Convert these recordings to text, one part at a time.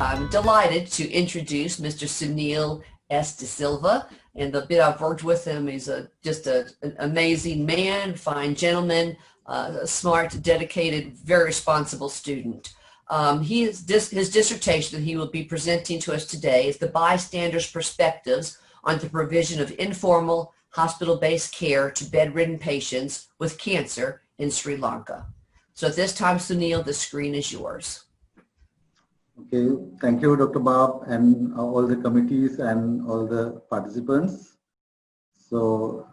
I'm delighted to introduce Mr. Sunil S. De Silva. And the bit I've worked with him, he's just an amazing man, fine gentleman, smart, dedicated, very responsible student. His dissertation that he will be presenting to us today is the bystander's perspectives on the provision of informal hospital-based care to bedridden patients with cancer in Sri Lanka. So at this time, Sunil, the screen is yours. Okay, thank you, Dr. Bob, and all the committees and all the participants. So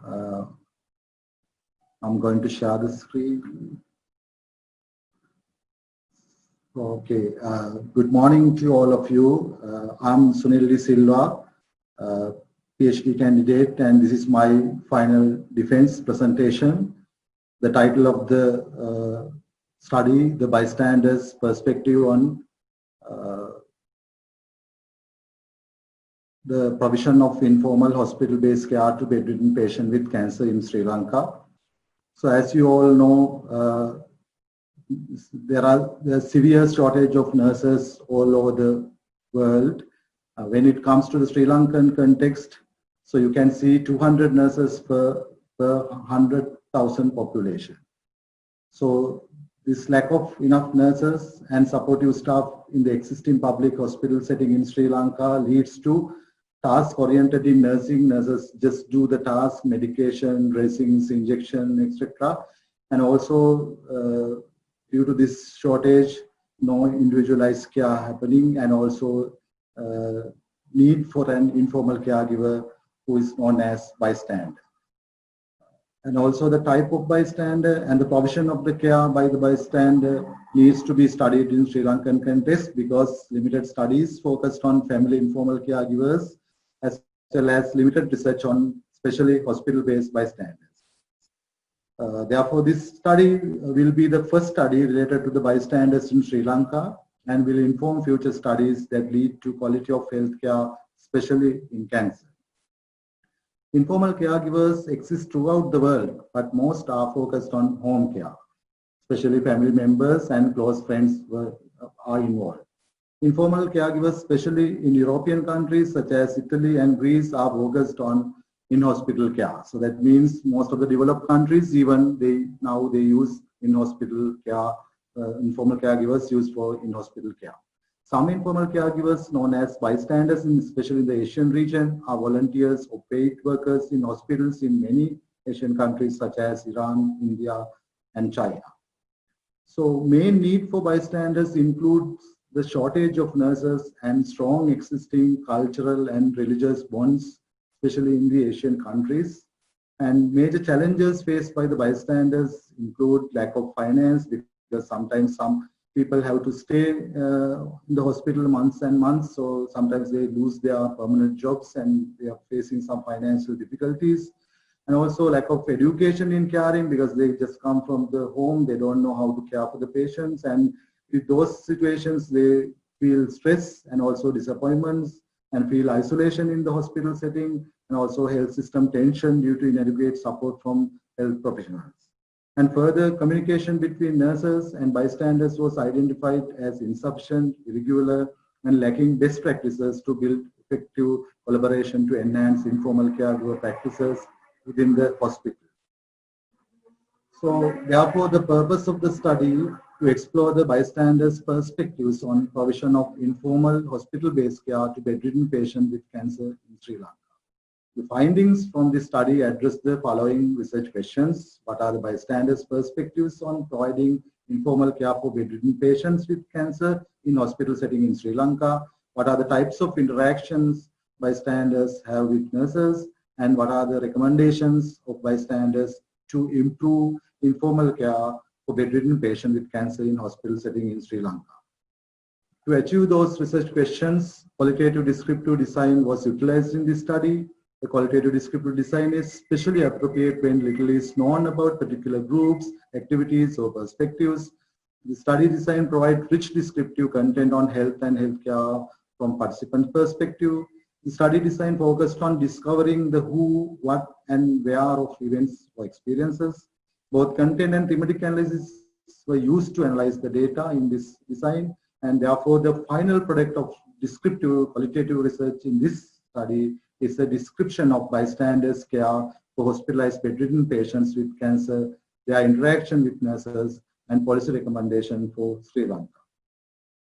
I'm going to share the screen. Okay, good morning to all of you. I'm Sunil De Silva, PhD candidate, and this is my final defense presentation. The title of the study, The Bystander's Perspective on the provision of informal hospital-based care to bedridden patients with cancer in Sri Lanka. So as you all know, there's severe shortage of nurses all over the world. When it comes to the Sri Lankan context, so you can see 200 nurses per 100,000 population. So this lack of enough nurses and supportive staff in the existing public hospital setting in Sri Lanka leads to task-oriented in nursing. Nurses just do the task, medication, dressings, injection, etc. And also due to this shortage, no individualized care happening, and also need for an informal caregiver who is known as bystander. And also the type of bystander and the provision of the care by the bystander needs to be studied in Sri Lankan context, because limited studies focused on family informal caregivers, as well as limited research on especially hospital-based bystanders. Therefore, this study will be the first study related to the bystanders in Sri Lanka and will inform future studies that lead to quality of health care, especially in cancer. Informal caregivers exist throughout the world, but most are focused on home care, especially family members and close friends are involved. Informal caregivers, especially in European countries such as Italy and Greece, are focused on in-hospital care. So that means most of the developed countries, even they use in-hospital care, informal caregivers used for in-hospital care. Some informal caregivers known as bystanders, especially in the Asian region, are volunteers or paid workers in hospitals in many Asian countries such as Iran, India, and China. So main need for bystanders includes the shortage of nurses and strong existing cultural and religious bonds, especially in the Asian countries. And major challenges faced by the bystanders include lack of finance, because sometimes some people have to stay in the hospital months and months, so sometimes they lose their permanent jobs and they are facing some financial difficulties. And also lack of education in caring, because they just come from the home, they don't know how to care for the patients, and with those situations they feel stress and also disappointments and feel isolation in the hospital setting, and also health system tension due to inadequate support from health professionals. And further, communication between nurses and bystanders was identified as insufficient, irregular, and lacking best practices to build effective collaboration to enhance informal caregiver practices within the hospital. So therefore, the purpose of the study to explore the bystanders' perspectives on provision of informal hospital-based care to bedridden patients with cancer in Sri Lanka. The findings from this study address the following research questions. What are the bystanders' perspectives on providing informal care for bedridden patients with cancer in hospital setting in Sri Lanka? What are the types of interactions bystanders have with nurses? And what are the recommendations of bystanders to improve informal care for bedridden patients with cancer in hospital setting in Sri Lanka? To achieve those research questions, qualitative descriptive design was utilized in this study. The qualitative descriptive design is especially appropriate when little is known about particular groups, activities, or perspectives. The study design provides rich descriptive content on health and healthcare from participant perspective. The study design focused on discovering the who, what, and where of events or experiences. Both content and thematic analysis were used to analyze the data in this design. And therefore, the final product of descriptive qualitative research in this study is a description of bystanders' care for hospitalized bedridden patients with cancer, their interaction with nurses, and policy recommendation for Sri Lanka.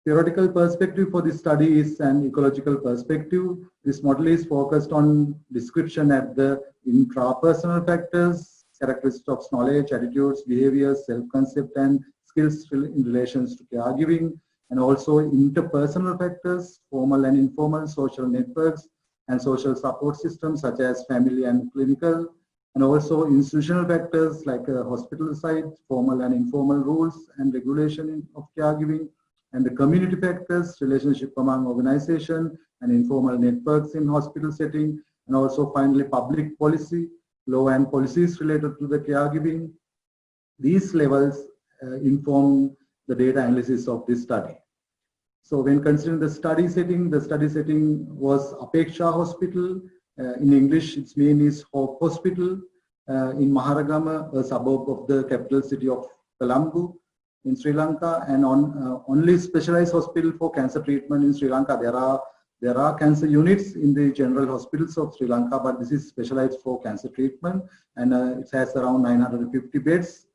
Theoretical perspective for this study is an ecological perspective. This model is focused on description at the intrapersonal factors, characteristics of knowledge, attitudes, behaviors, self-concept, and skills in relations to caregiving, and also interpersonal factors, formal and informal social networks, and social support systems such as family and clinical, and also institutional factors like hospital site, formal and informal rules and regulation of caregiving, and the community factors, relationship among organization and informal networks in hospital setting, and also finally public policy, law and policies related to the caregiving. These levels inform the data analysis of this study. So when considering the study setting was Apeksha Hospital. In English, its name is Hope Hospital in Maharagama, a suburb of the capital city of Colombo in Sri Lanka, and only specialized hospital for cancer treatment in Sri Lanka. There are cancer units in the general hospitals of Sri Lanka, but this is specialized for cancer treatment, and it has around 950 beds.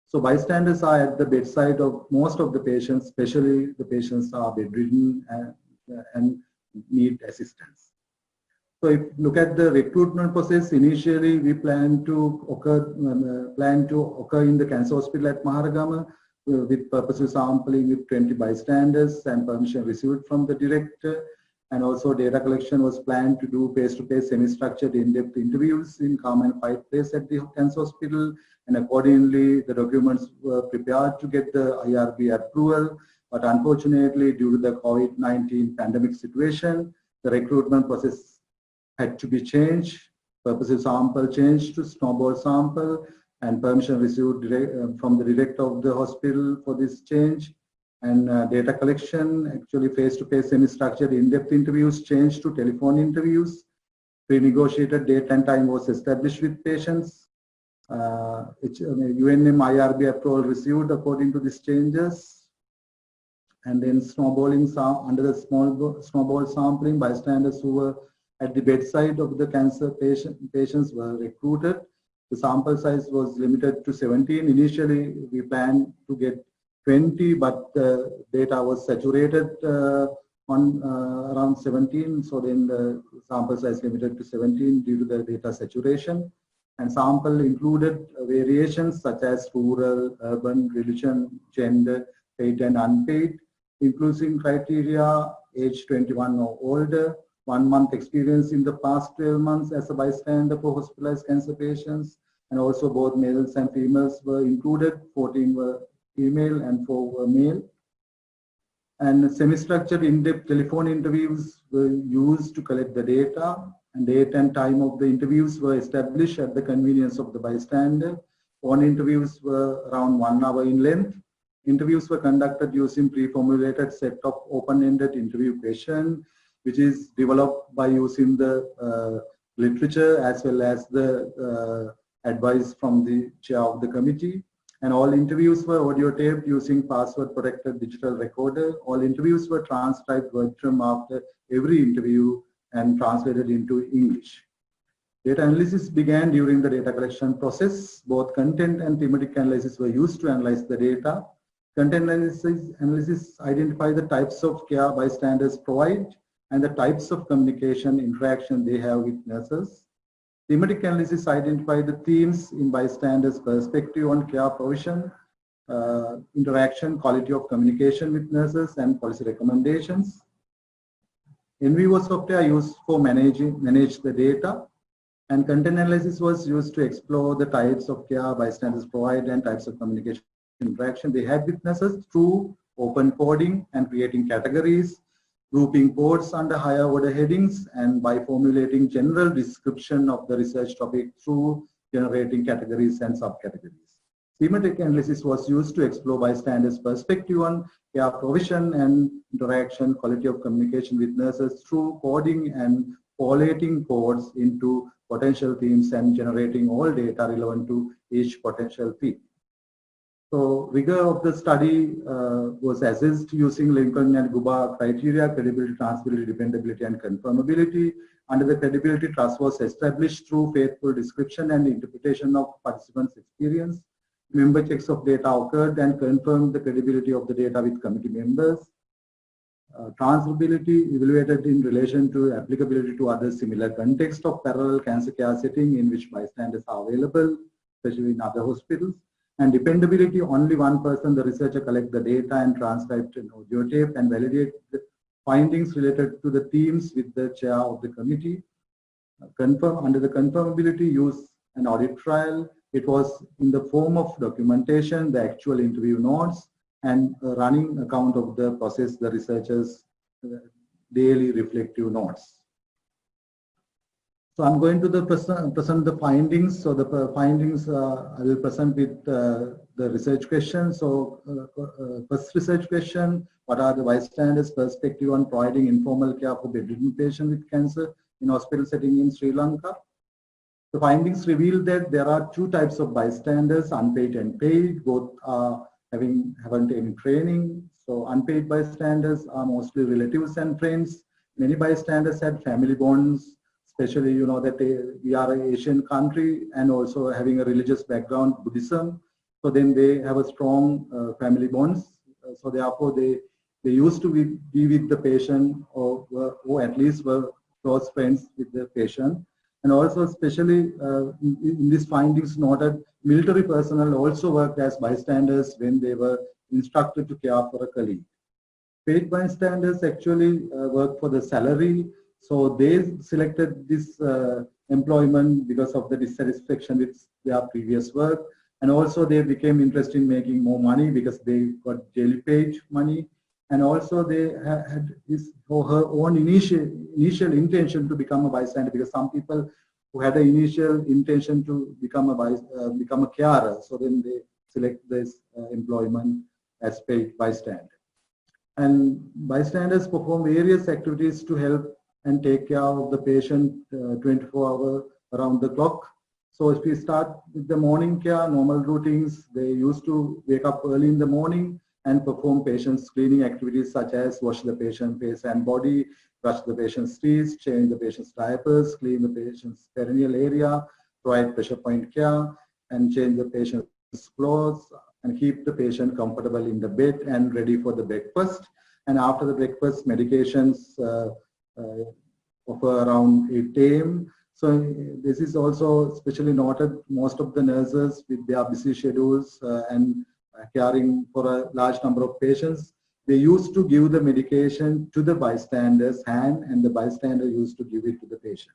So bystanders are at the bedside of most of the patients, especially the patients are bedridden and need assistance. So if you look at the recruitment process, initially we plan to occur in the cancer hospital at Maharagama with purposive sampling with 20 bystanders and permission received from the director. And also data collection was planned to do face-to-face semi-structured in-depth interviews in calm and quiet place at the cancer hospital. And accordingly, the documents were prepared to get the IRB approval. But unfortunately, due to the COVID-19 pandemic situation, the recruitment process had to be changed. Purposive sample changed to snowball sample, and permission received from the director of the hospital for this change. And data collection, actually face-to-face semi-structured in-depth interviews changed to telephone interviews. Pre-negotiated date and time was established with patients. UNM IRB approval received according to these changes. And then snowballing under the snowball sampling, bystanders who were at the bedside of the cancer patients were recruited. The sample size was limited to 17. Initially, we planned to get 20, but the data was saturated on around 17. So then the sample size limited to 17 due to the data saturation. And sample included variations such as rural, urban, religion, gender, paid and unpaid, including criteria, age 21 or older, 1 month experience in the past 12 months as a bystander for hospitalized cancer patients, and also both males and females were included. 14 were female and 4 were male. And semi-structured in-depth telephone interviews were used to collect the data, and date and time of the interviews were established at the convenience of the bystander. Phone interviews were around 1 hour in length. Interviews were conducted using pre-formulated set of open-ended interview questions, which is developed by using the literature as well as the advice from the chair of the committee. And all interviews were audio taped using password protected digital recorder. All interviews were transcribed verbatim after every interview and translated into English. Data analysis began during the data collection process. Both content and thematic analysis were used to analyze the data. Content analysis identify the types of care bystanders provide and the types of communication interaction they have with nurses. Thematic analysis identify the themes in bystanders' perspective on care provision, interaction, quality of communication with nurses, and policy recommendations. NVivo software used for manage the data, and content analysis was used to explore the types of care bystanders provide and types of communication interaction they had with nurses through open coding and creating categories, grouping codes under higher order headings, and by formulating general description of the research topic through generating categories and subcategories. Thematic analysis was used to explore bystanders' perspective on care provision and interaction, quality of communication with nurses through coding and collating codes into potential themes and generating all data relevant to each potential theme. So rigor of the study was assessed using Lincoln and Guba criteria: credibility, transferability, dependability, and confirmability. Under the credibility, trust was established through faithful description and interpretation of participants' experience. Member checks of data occurred and confirmed the credibility of the data with committee members. Transferability evaluated in relation to applicability to other similar contexts of parallel cancer care setting in which bystanders are available, especially in other hospitals. And dependability, only one person, the researcher, collect the data and transcribe to an audio tape and validate the findings related to the themes with the chair of the committee. Under the confirmability, use an audit trial. It was in the form of documentation, the actual interview notes, and a running account of the process, the researchers' daily reflective notes. So I'm going to present the findings. So the findings I will present with the research question. So first research question: what are the bystanders' perspective on providing informal care for bedridden patients with cancer in hospital setting in Sri Lanka? The findings reveal that there are two types of bystanders: unpaid and paid. Both haven't any training. So unpaid bystanders are mostly relatives and friends. Many bystanders had family bonds, especially that we are an Asian country and also having a religious background, Buddhism. So then they have a strong family bonds. So therefore they used to be with the patient, or at least were close friends with the patient. And also especially in these findings noted, military personnel also worked as bystanders when they were instructed to care for a colleague. Paid bystanders actually work for the salary. So they selected this employment because of the dissatisfaction with their previous work. And also they became interested in making more money because they got daily paid money. And also they had his or her own initial intention to become a bystander, because some people who had an initial intention to become a carer, so then they select this employment as paid bystander. And bystanders perform various activities to help and take care of the patient 24 hours around the clock. So if we start with the morning care, normal routines, they used to wake up early in the morning and perform patient screening activities such as wash the patient's face and body, brush the patient's teeth, change the patient's diapers, clean the patient's perineal area, provide pressure point care, and change the patient's clothes, and keep the patient comfortable in the bed and ready for the breakfast. And after the breakfast, medications offer around 8 a.m. So this is also especially noted. Most of the nurses with their busy schedules and caring for a large number of patients, they used to give the medication to the bystander's hand, and the bystander used to give it to the patient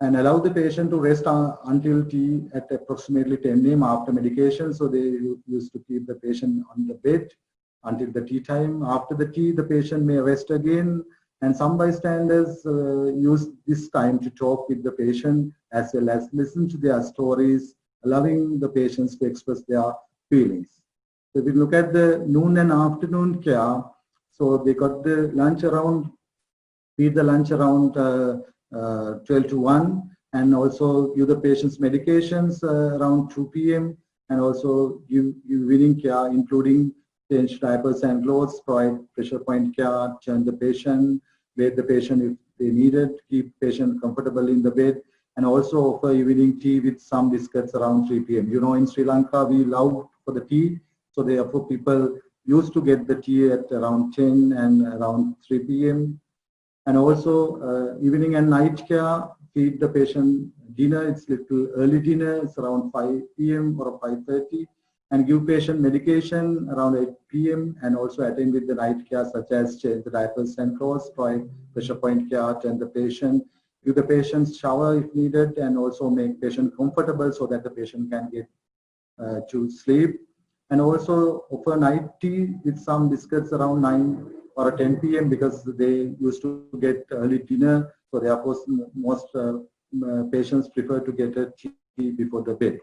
and allow the patient to rest until tea at approximately 10 a.m. after medication. So they used to keep the patient on the bed until the tea time. After the tea, the patient may rest again, and some bystanders use this time to talk with the patient as well as listen to their stories, allowing the patients to express their feelings. So if we look at the noon and afternoon care, so they got the lunch around, feed the lunch around 12 to 1, and also give the patients medications around 2 p.m. and also give evening care, including change diapers and clothes, provide pressure point care, change the patient, bathe the patient if they need it, keep patient comfortable in the bed, and also offer evening tea with some biscuits around 3 p.m. In Sri Lanka, we love for the tea. So therefore, people used to get the tea at around 10 and around 3 p.m. And also evening and night care, feed the patient dinner. It's little early dinner. It's around 5 p.m. or 5:30, and give patient medication around 8 p.m. and also attend with the night care such as change the diapers and clothes, provide pressure point care, attend the patient, give the patient shower if needed, and also make patient comfortable so that the patient can get to sleep. And also offer night tea with some biscuits around 9 or 10 p.m. because they used to get early dinner. So therefore, most patients prefer to get a tea before the bed.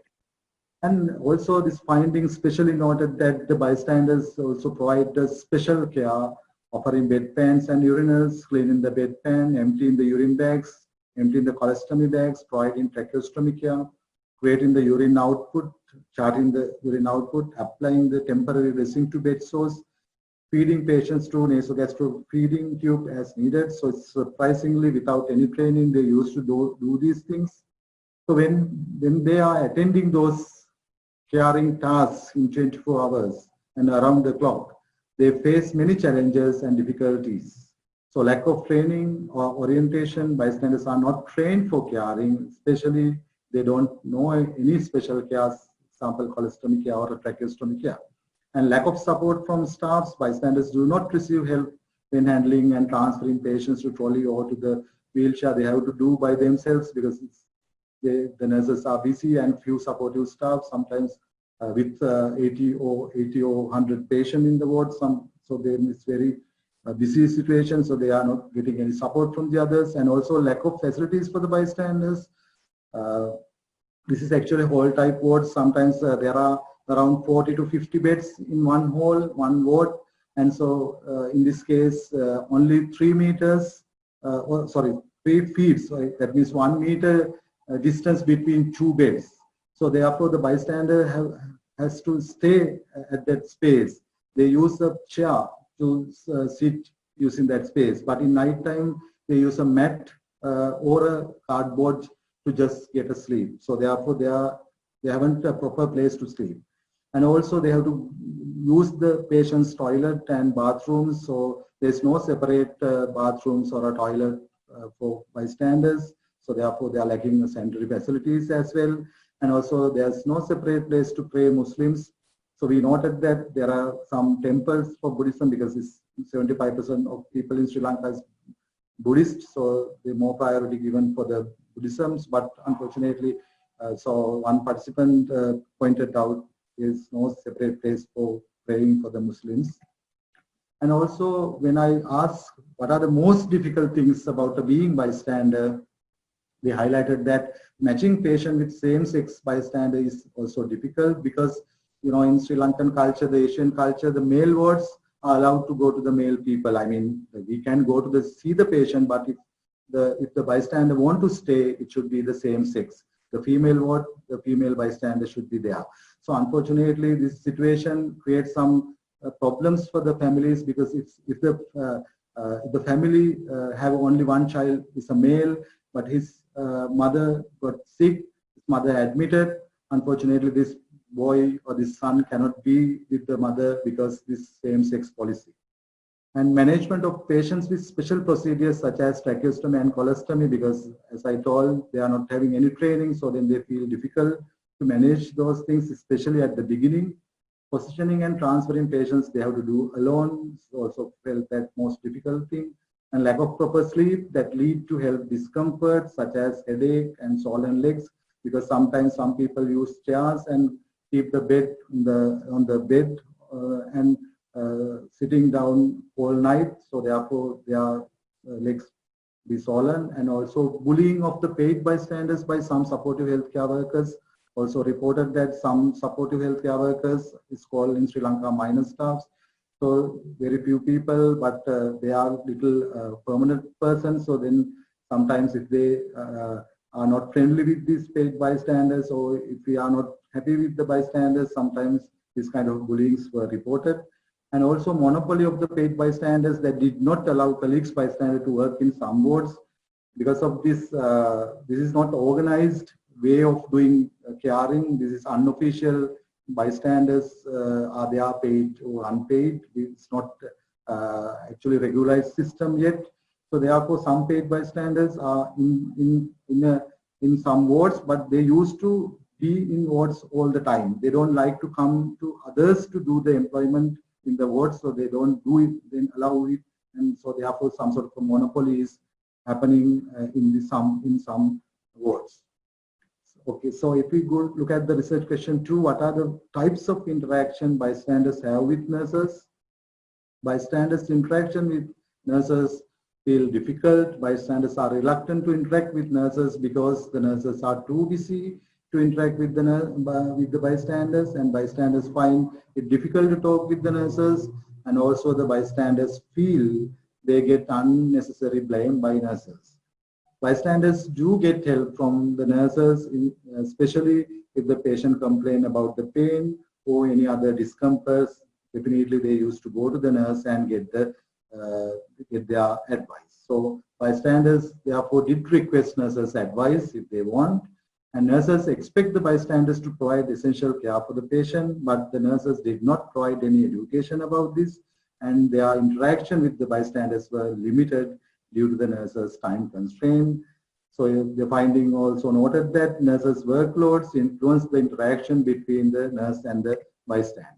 And also this finding specially noted that the bystanders also provide the special care, offering bedpans and urinals, cleaning the bedpan, emptying the urine bags, emptying the colostomy bags, providing tracheostomy care, creating the urine output, charting the urine output, applying the temporary dressing to bed sores, feeding patients through nasogastro feeding tube as needed. So it's surprisingly without any training, they used to do these things. So when they are attending those caring tasks in 24 hours and around the clock, they face many challenges and difficulties. So lack of training or orientation, bystanders are not trained for caring, especially they don't know any special care, sample colostomy care or tracheostomy care. And lack of support from staffs, bystanders do not receive help when handling and transferring patients to trolley or to the wheelchair. They have to do by themselves because the nurses are busy and few supportive staff, sometimes with 80 or 100 patients in the ward. So then it's very busy situation, so they are not getting any support from the others, and also lack of facilities for the bystanders. This is actually hall type ward. Sometimes there are around 40 to 50 beds in one hall, one ward, and so in this case only 3 meters, 3 feet, so that means 1 meter distance between 2 beds. So therefore the bystander has to stay at that space. They use a chair to sit using that space, but in night time they use a mat or a cardboard to just get a sleep. So therefore they haven't a proper place to sleep. And also they have to use the patient's toilet and bathrooms, so there's no separate bathrooms or a toilet for bystanders. So therefore they are lacking sanitary facilities as well. And also there's no separate place to pray Muslims. So we noted that there are some temples for Buddhism because it's 75% of people in Sri Lanka is Buddhist, so the more priority given for the Buddhisms. But unfortunately, so one participant pointed out there is no separate place for praying for the Muslims. And also when I asked what are the most difficult things about a being bystander, they highlighted that matching patient with same-sex bystander is also difficult because, you know, in Sri Lankan culture, the Asian culture, the male wards are allowed to go to the male people. I mean, we can go to see the patient, but if the bystander want to stay, it should be the same sex. The female ward, the female bystander should be there. So unfortunately, this situation creates some problems for the families because if the family have only one child, is a male, but his mother got sick, his mother admitted. Unfortunately, this boy or this son cannot be with the mother because this same-sex policy. And management of patients with special procedures such as tracheostomy and colostomy, because as I told, they are not having any training, so then they feel difficult to manage those things, especially at the beginning. Positioning and transferring patients they have to do alone, also felt that most difficult thing. And lack of proper sleep that lead to health discomfort such as headache and swollen legs, because sometimes some people use chairs and keep the bed on the bed and sitting down all night, so therefore their legs be swollen. And also bullying of the paid bystanders by some supportive healthcare workers. Also reported that some supportive healthcare workers is called in Sri Lanka minor staffs. So very few people, but they are little permanent persons. So then sometimes if they are not friendly with these paid bystanders, or if we are not happy with the bystanders, sometimes this kind of bullyings were reported. And also monopoly of the paid bystanders that did not allow colleagues bystander to work in some wards. Because of this, this is not organized way of doing caring. This is unofficial. Bystanders are they are paid or unpaid. It's not actually regularized system yet. So therefore, some paid bystanders are in some wards, but they used to be in wards all the time. They don't like to come to others to do the employment in the wards, so they don't do it, then allow it, and so therefore some sort of a monopoly is happening in some wards. Okay, so if we go look at the research question 2, what are the types of interaction bystanders have with nurses? Bystanders' interaction with nurses feel difficult. Bystanders are reluctant to interact with nurses because the nurses are too busy to interact with the bystanders, and bystanders find it difficult to talk with the nurses, and also the bystanders feel they get unnecessary blame by nurses. Bystanders do get help from the nurses, especially if the patient complain about the pain or any other discomforts. Definitely they used to go to the nurse and get their advice. So bystanders therefore did request nurses advice if they want, and nurses expect the bystanders to provide essential care for the patient, but the nurses did not provide any education about this, and their interaction with the bystanders were limited due to the nurses' time constraint. So the finding also noted that nurses' workloads influence the interaction between the nurse and the bystander.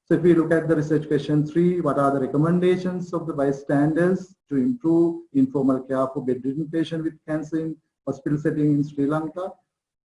So if we look at the research question 3, what are the recommendations of the bystanders to improve informal care for bedridden patients with cancer in hospital setting in Sri Lanka?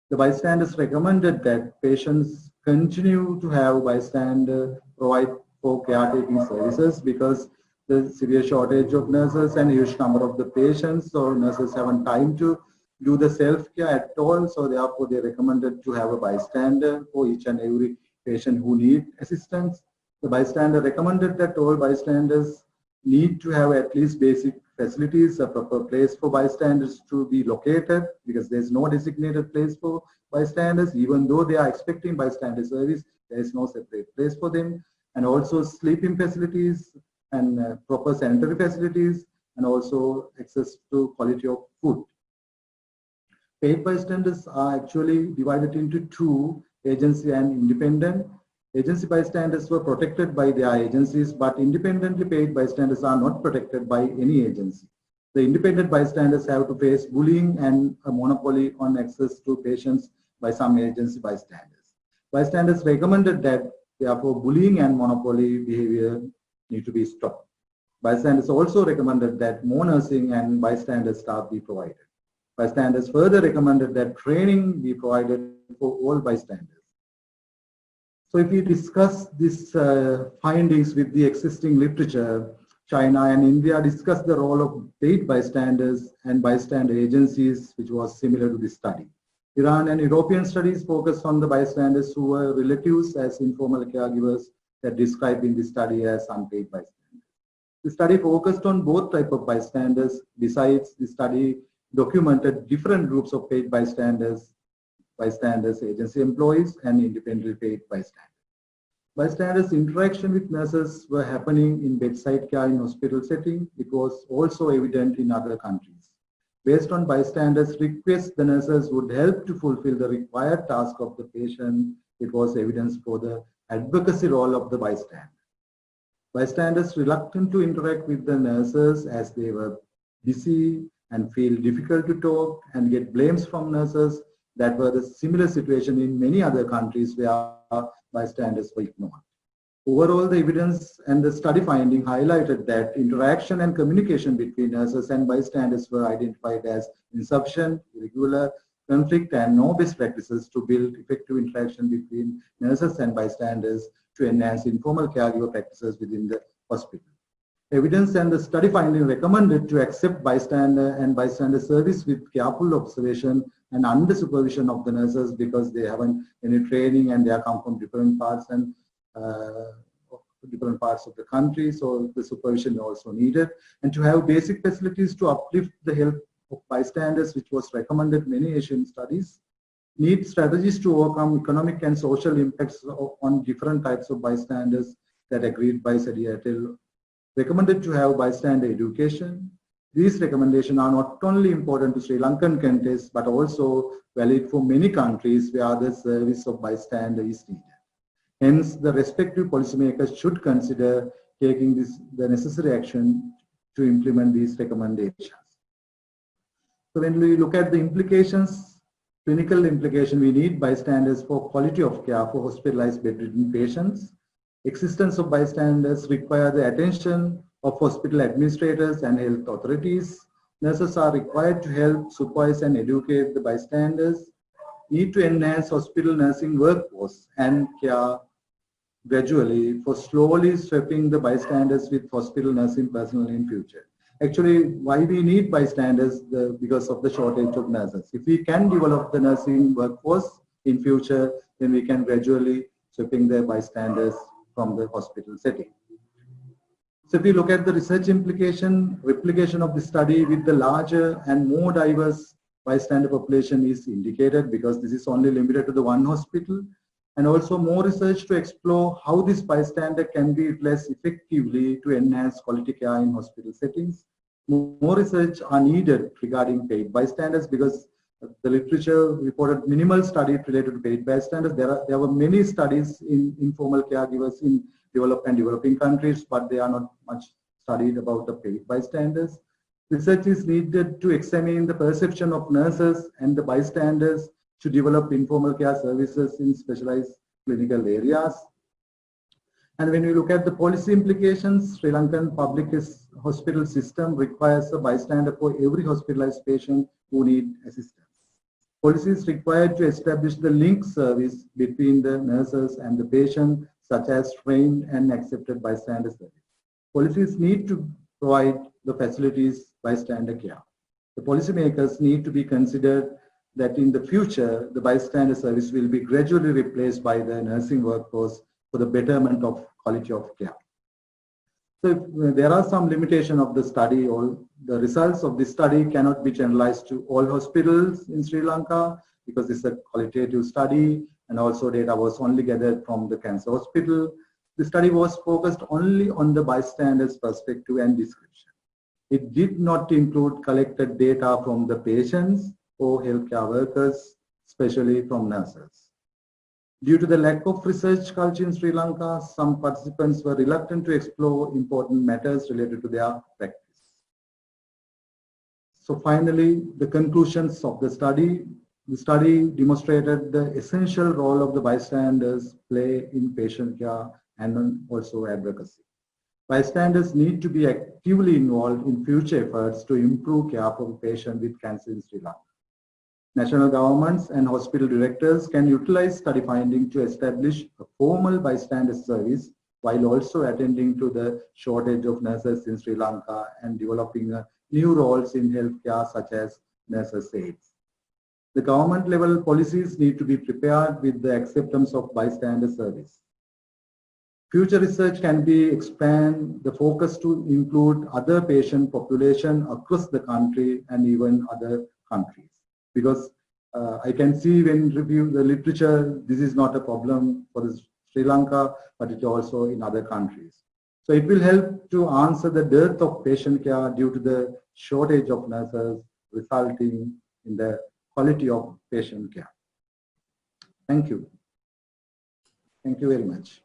The bystanders recommended that patients continue to have bystander provide for caretaking services because the severe shortage of nurses and huge number of the patients, so nurses haven't time to do the self-care at all. So therefore they recommended to have a bystander for each and every patient who need assistance. The bystander recommended that all bystanders need to have at least basic facilities, a proper place for bystanders to be located, because there's no designated place for bystanders. Even though they are expecting bystander service, there is no separate place for them. And also sleeping facilities and proper sanitary facilities, and also access to quality of food. Paid bystanders are actually divided into two, agency and independent. Agency bystanders were protected by their agencies, but independently paid bystanders are not protected by any agency. The independent bystanders have to face bullying and a monopoly on access to patients by some agency bystanders. Bystanders recommended that therefore bullying and monopoly behavior need to be stopped. Bystanders also recommended that more nursing and bystander staff be provided. Bystanders further recommended that training be provided for all bystanders. So if we discuss these findings with the existing literature, China and India discussed the role of paid bystanders and bystander agencies, which was similar to this study. Iran and European studies focused on the bystanders who were relatives as informal caregivers that described in this study as unpaid bystanders. The study focused on both types of bystanders. Besides, the study documented different groups of paid bystanders, agency employees, and independently paid bystanders. Bystanders' interaction with nurses were happening in bedside care in hospital setting. It was also evident in other countries. Based on bystanders' requests, the nurses would help to fulfill the required task of the patient. It was evidence for the advocacy role of the bystander. Bystanders reluctant to interact with the nurses as they were busy and feel difficult to talk and get blames from nurses. That were the similar situation in many other countries where bystanders were ignored. Overall, the evidence and the study finding highlighted that interaction and communication between nurses and bystanders were identified as insufficient, irregular, conflict, and no best practices to build effective interaction between nurses and bystanders to enhance informal caregiver practices within the hospital. Evidence and the study finding recommended to accept bystander and bystander service with careful observation and under supervision of the nurses because they haven't any training and they come from different parts and different parts of the country, so the supervision also needed, and to have basic facilities to uplift the health of bystanders, which was recommended many Asian studies. Need strategies to overcome economic and social impacts on different types of bystanders that agreed by Seattle. Recommended to have bystander education. These recommendations are not only important to Sri Lankan context, but also valid for many countries where the service of bystander is needed. Hence, the respective policymakers should consider taking the necessary action to implement these recommendations. So when we look at the implications, clinical implication, we need bystanders for quality of care for hospitalized bedridden patients. Existence of bystanders require the attention of hospital administrators and health authorities. Nurses are required to help supervise and educate the bystanders. Need to enhance hospital nursing workforce and care gradually for slowly swapping the bystanders with hospital nursing personnel in future. Actually, why we need bystanders? Because of the shortage of nurses. If we can develop the nursing workforce in future, then we can gradually swapping the bystanders from the hospital setting. So if you look at the research implication, replication of the study with the larger and more diverse bystander population is indicated because this is only limited to the one hospital, and also more research to explore how this bystander can be utilized effectively to enhance quality care in hospital settings. More research are needed regarding paid bystanders because the literature reported minimal studies related to paid bystanders. There were many studies in informal caregivers in developed and developing countries, but they are not much studied about the paid bystanders. Research is needed to examine the perception of nurses and the bystanders to develop informal care services in specialized clinical areas. And when we look at the policy implications, Sri Lankan public hospital system requires a bystander for every hospitalized patient who need assistance. Policy is required to establish the link service between the nurses and the patient, such as trained and accepted bystander service. Policies need to provide the facilities bystander care. The policymakers need to be considered that in the future, the bystander service will be gradually replaced by the nursing workforce for the betterment of quality of care. So there are some limitation of the study, or the results of this study cannot be generalized to all hospitals in Sri Lanka because it's a qualitative study, and also data was only gathered from the cancer hospital. The study was focused only on the bystander's perspective and description. It did not include collected data from the patients or healthcare workers, especially from nurses. Due to the lack of research culture in Sri Lanka, some participants were reluctant to explore important matters related to their practice. So finally, the conclusions of the study. The study demonstrated the essential role of the bystanders play in patient care and also advocacy. Bystanders need to be actively involved in future efforts to improve care for patients with cancer in Sri Lanka. National governments and hospital directors can utilize study finding to establish a formal bystander service while also attending to the shortage of nurses in Sri Lanka and developing new roles in healthcare such as nurses' aides. The government level policies need to be prepared with the acceptance of bystander service. Future research can be expand the focus to include other patient population across the country and even other countries. Because I can see when review the literature, this is not a problem for Sri Lanka, but it's also in other countries. So it will help to answer the dearth of patient care due to the shortage of nurses, resulting in the quality of patient care. Thank you. Thank you very much.